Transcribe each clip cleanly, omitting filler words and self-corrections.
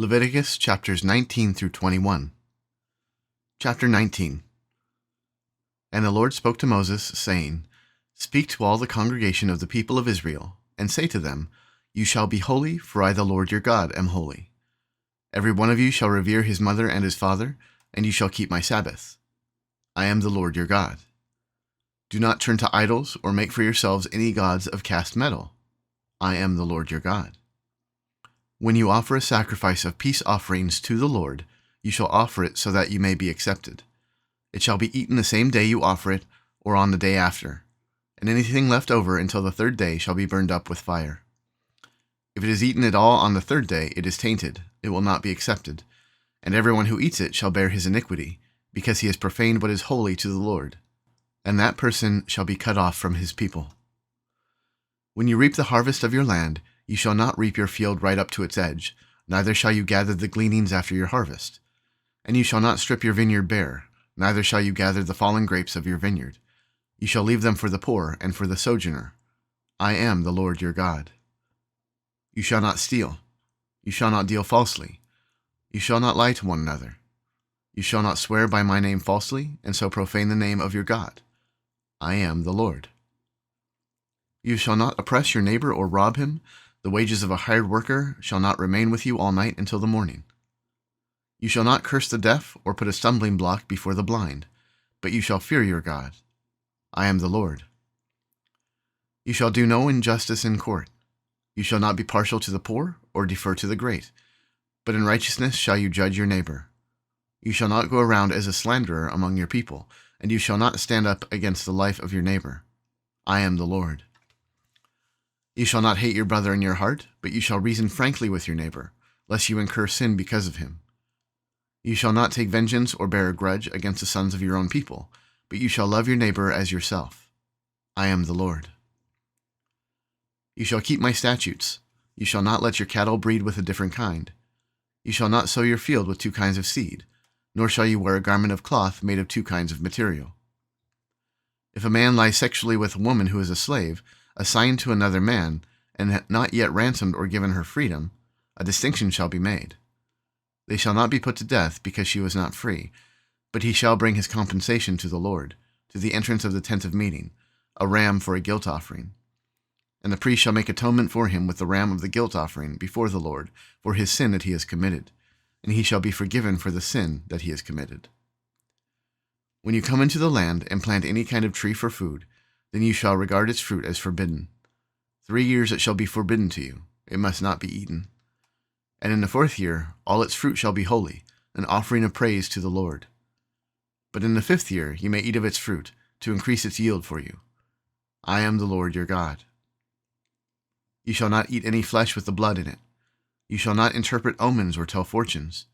Leviticus chapters 19 through 21. Chapter 19. And the Lord spoke to Moses, saying, Speak to all the congregation of the people of Israel, and say to them, You shall be holy, for I the Lord your God am holy. Every one of you shall revere his mother and his father, and you shall keep my Sabbaths. I am the Lord your God. Do not turn to idols, or make for yourselves any gods of cast metal. I am the Lord your God. When you offer a sacrifice of peace offerings to the Lord, you shall offer it so that you may be accepted. It shall be eaten the same day you offer it, or on the day after, and anything left over until the third day shall be burned up with fire. If it is eaten at all on the third day, it is tainted, it will not be accepted, and everyone who eats it shall bear his iniquity, because he has profaned what is holy to the Lord, and that person shall be cut off from his people. When you reap the harvest of your land, you shall not reap your field right up to its edge, neither shall you gather the gleanings after your harvest. And you shall not strip your vineyard bare, neither shall you gather the fallen grapes of your vineyard. You shall leave them for the poor and for the sojourner. I am the Lord your God. You shall not steal. You shall not deal falsely. You shall not lie to one another. You shall not swear by my name falsely, and so profane the name of your God. I am the Lord. You shall not oppress your neighbor or rob him. The wages of a hired worker shall not remain with you all night until the morning. You shall not curse the deaf or put a stumbling block before the blind, but you shall fear your God. I am the Lord. You shall do no injustice in court. You shall not be partial to the poor or defer to the great, but in righteousness shall you judge your neighbor. You shall not go around as a slanderer among your people, and you shall not stand up against the life of your neighbor. I am the Lord. You shall not hate your brother in your heart, but you shall reason frankly with your neighbor, lest you incur sin because of him. You shall not take vengeance or bear a grudge against the sons of your own people, but you shall love your neighbor as yourself. I am the Lord. You shall keep my statutes. You shall not let your cattle breed with a different kind. You shall not sow your field with two kinds of seed, nor shall you wear a garment of cloth made of two kinds of material. If a man lies sexually with a woman who is a slave, assigned to another man, and not yet ransomed or given her freedom, a distinction shall be made. They shall not be put to death because she was not free, but he shall bring his compensation to the Lord, to the entrance of the tent of meeting, a ram for a guilt offering. And the priest shall make atonement for him with the ram of the guilt offering before the Lord for his sin that he has committed, and he shall be forgiven for the sin that he has committed. When you come into the land and plant any kind of tree for food, then you shall regard its fruit as forbidden. 3 years it shall be forbidden to you, it must not be eaten. And in the 4th year all its fruit shall be holy, an offering of praise to the Lord. But in the 5th year you may eat of its fruit, to increase its yield for you. I am the Lord your God. You shall not eat any flesh with the blood in it. You shall not interpret omens or tell fortunes.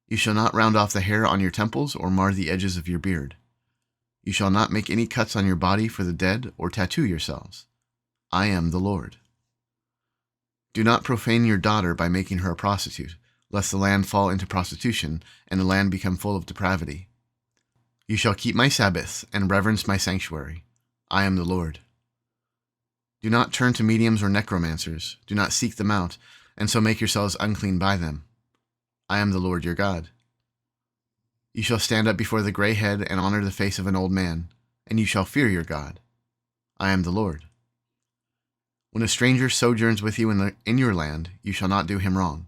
You shall not round off the hair on your temples or mar the edges of your beard. You shall not make any cuts on your body for the dead or tattoo yourselves. I am the Lord. Do not profane your daughter by making her a prostitute, lest the land fall into prostitution and the land become full of depravity. You shall keep my Sabbaths and reverence my sanctuary. I am the Lord. Do not turn to mediums or necromancers. Do not seek them out, and so make yourselves unclean by them. I am the Lord your God. You shall stand up before the gray head and honor the face of an old man, and you shall fear your God. I am the Lord. When a stranger sojourns with you in your land, you shall not do him wrong.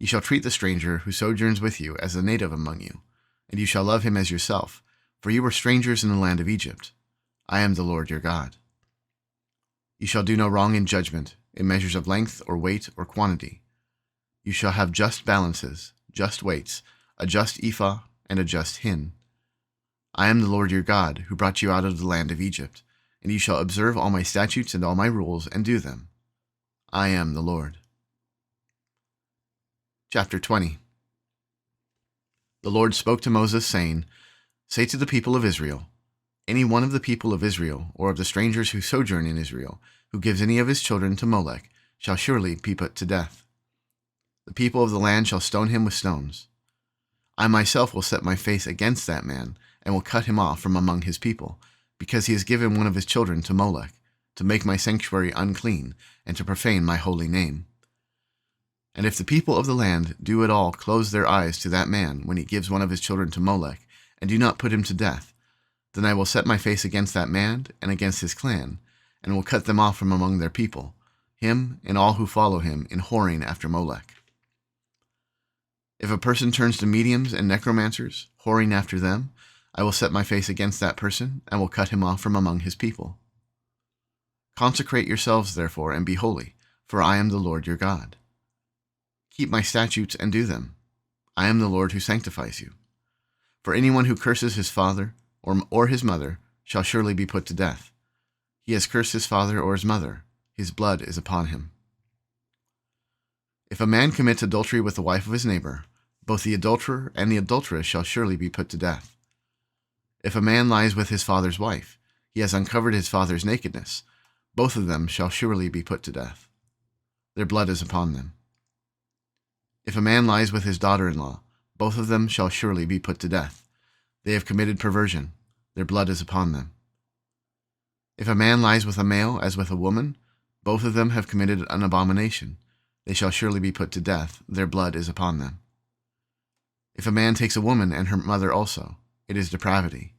You shall treat the stranger who sojourns with you as a native among you, and you shall love him as yourself, for you were strangers in the land of Egypt. I am the Lord your God. You shall do no wrong in judgment, in measures of length or weight or quantity. You shall have just balances, just weights, a just ephah, and a just hin. I am the Lord your God, who brought you out of the land of Egypt, and you shall observe all my statutes and all my rules, and do them. I am the Lord. Chapter 20. The Lord spoke to Moses, saying, Say to the people of Israel, Any one of the people of Israel, or of the strangers who sojourn in Israel, who gives any of his children to Molech, shall surely be put to death. The people of the land shall stone him with stones. I myself will set my face against that man, and will cut him off from among his people, because he has given one of his children to Molech, to make my sanctuary unclean, and to profane my holy name. And if the people of the land do at all close their eyes to that man when he gives one of his children to Molech, and do not put him to death, then I will set my face against that man and against his clan, and will cut them off from among their people, him and all who follow him in whoring after Molech. If a person turns to mediums and necromancers, whoring after them, I will set my face against that person, and will cut him off from among his people. Consecrate yourselves, therefore, and be holy, for I am the Lord your God. Keep my statutes and do them. I am the Lord who sanctifies you. For anyone who curses his father or his mother shall surely be put to death. He has cursed his father or his mother. His blood is upon him. If a man commits adultery with the wife of his neighbor, both the adulterer and the adulteress shall surely be put to death. If a man lies with his father's wife, he has uncovered his father's nakedness. Both of them shall surely be put to death. Their blood is upon them. If a man lies with his daughter-in-law, both of them shall surely be put to death. They have committed perversion. Their blood is upon them. If a man lies with a male as with a woman, both of them have committed an abomination. They shall surely be put to death. Their blood is upon them. If a man takes a woman and her mother also, it is depravity.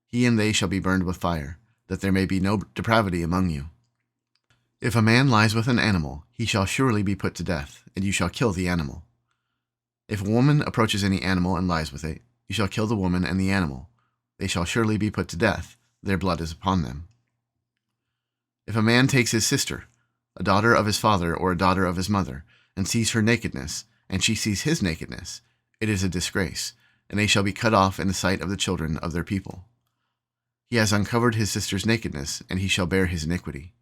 He and they shall be burned with fire, that there may be no depravity among you. If a man lies with an animal, he shall surely be put to death, and you shall kill the animal. If a woman approaches any animal and lies with it, you shall kill the woman and the animal. They shall surely be put to death. Their blood is upon them. If a man takes his sister, a daughter of his father or a daughter of his mother, and sees her nakedness, and she sees his nakedness, it is a disgrace, and they shall be cut off in the sight of the children of their people. He has uncovered his sister's nakedness, and he shall bear his iniquity.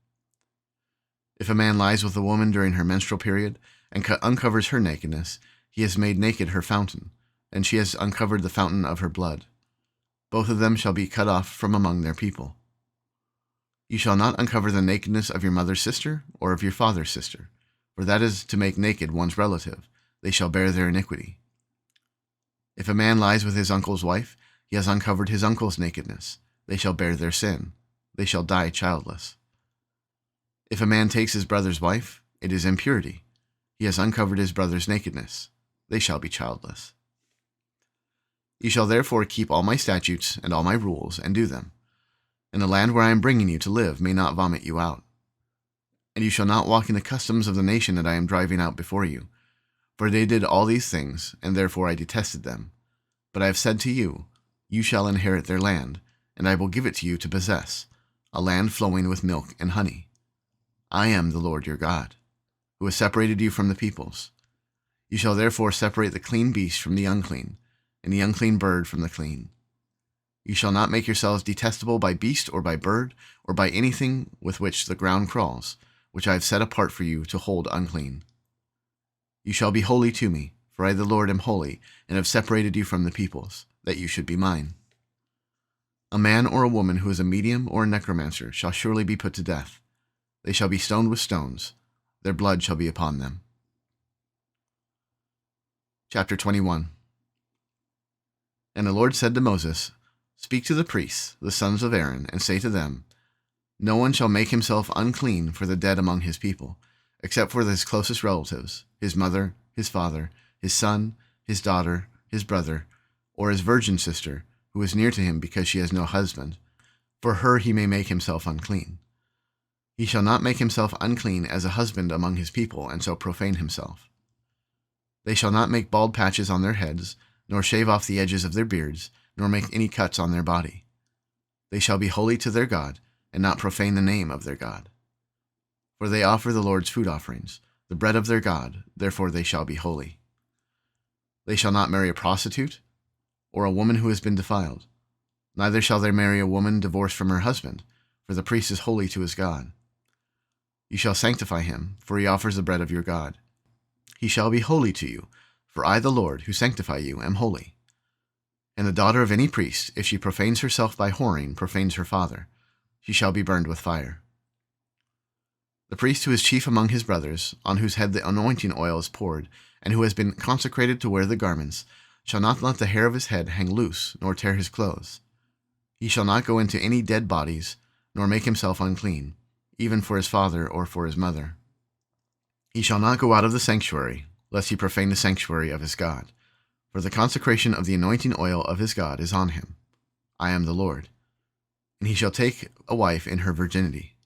If a man lies with a woman during her menstrual period, and uncovers her nakedness, he has made naked her fountain, and she has uncovered the fountain of her blood. Both of them shall be cut off from among their people. You shall not uncover the nakedness of your mother's sister, or of your father's sister, for that is to make naked one's relative. They shall bear their iniquity. If a man lies with his uncle's wife, he has uncovered his uncle's nakedness. They shall bear their sin. They shall die childless. If a man takes his brother's wife, it is impurity. He has uncovered his brother's nakedness. They shall be childless. You shall therefore keep all my statutes and all my rules, and do them. And the land where I am bringing you to live may not vomit you out. And you shall not walk in the customs of the nation that I am driving out before you. For they did all these things, and therefore I detested them. But I have said to you, you shall inherit their land, and I will give it to you to possess, a land flowing with milk and honey. I am the Lord your God, who has separated you from the peoples. You shall therefore separate the clean beast from the unclean, and the unclean bird from the clean. You shall not make yourselves detestable by beast or by bird, or by anything with which the ground crawls, which I have set apart for you to hold unclean. You shall be holy to me, for I the Lord am holy, and have separated you from the peoples, that you should be mine. A man or a woman who is a medium or a necromancer shall surely be put to death. They shall be stoned with stones. Their blood shall be upon them. Chapter 21. And the Lord said to Moses, Speak to the priests, the sons of Aaron, and say to them, No one shall make himself unclean for the dead among his people, except for his closest relatives, his mother, his father, his son, his daughter, his brother, or his virgin sister, who is near to him because she has no husband. For her he may make himself unclean. He shall not make himself unclean as a husband among his people, and so profane himself. They shall not make bald patches on their heads, nor shave off the edges of their beards, nor make any cuts on their body. They shall be holy to their God, and not profane the name of their God. For they offer the Lord's food offerings, the bread of their God, therefore they shall be holy. They shall not marry a prostitute, or a woman who has been defiled. Neither shall they marry a woman divorced from her husband, for the priest is holy to his God. You shall sanctify him, for he offers the bread of your God. He shall be holy to you, for I the Lord, who sanctify you, am holy. And the daughter of any priest, if she profanes herself by whoring, profanes her father. She shall be burned with fire. The priest who is chief among his brothers, on whose head the anointing oil is poured, and who has been consecrated to wear the garments, shall not let the hair of his head hang loose, nor tear his clothes. He shall not go into any dead bodies, nor make himself unclean, even for his father or for his mother. He shall not go out of the sanctuary, lest he profane the sanctuary of his God. For the consecration of the anointing oil of his God is on him. I am the Lord. And he shall take a wife in her virginity.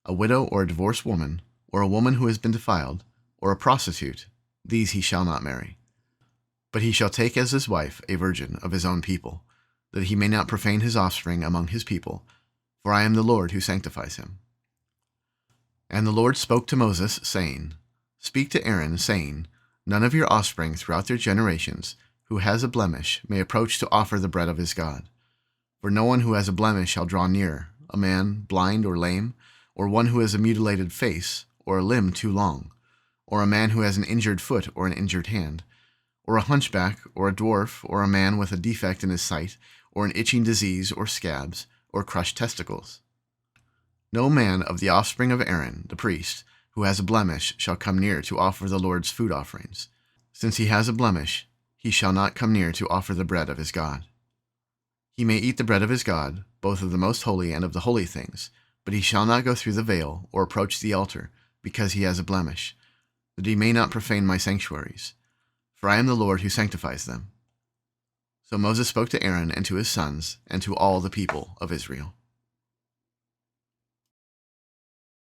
A widow or a divorced woman, or a woman who has been defiled, or a prostitute, these he shall not marry. But he shall take as his wife a virgin of his own people, that he may not profane his offspring among his people, for I am the Lord who sanctifies him. And the Lord spoke to Moses, saying, Speak to Aaron, saying, None of your offspring throughout their generations, who has a blemish, may approach to offer the bread of his God. For no one who has a blemish shall draw near, a man blind or lame, or one who has a mutilated face, or a limb too long, or a man who has an injured foot or an injured hand, or a hunchback, or a dwarf, or a man with a defect in his sight, or an itching disease, or scabs, or crushed testicles. No man of the offspring of Aaron, the priest, who has a blemish, shall come near to offer the Lord's food offerings. Since he has a blemish, he shall not come near to offer the bread of his God. He may eat the bread of his God, both of the most holy and of the holy things, but he shall not go through the veil or approach the altar, because he has a blemish, that he may not profane my sanctuaries. For I am the Lord who sanctifies them. So Moses spoke to Aaron and to his sons and to all the people of Israel.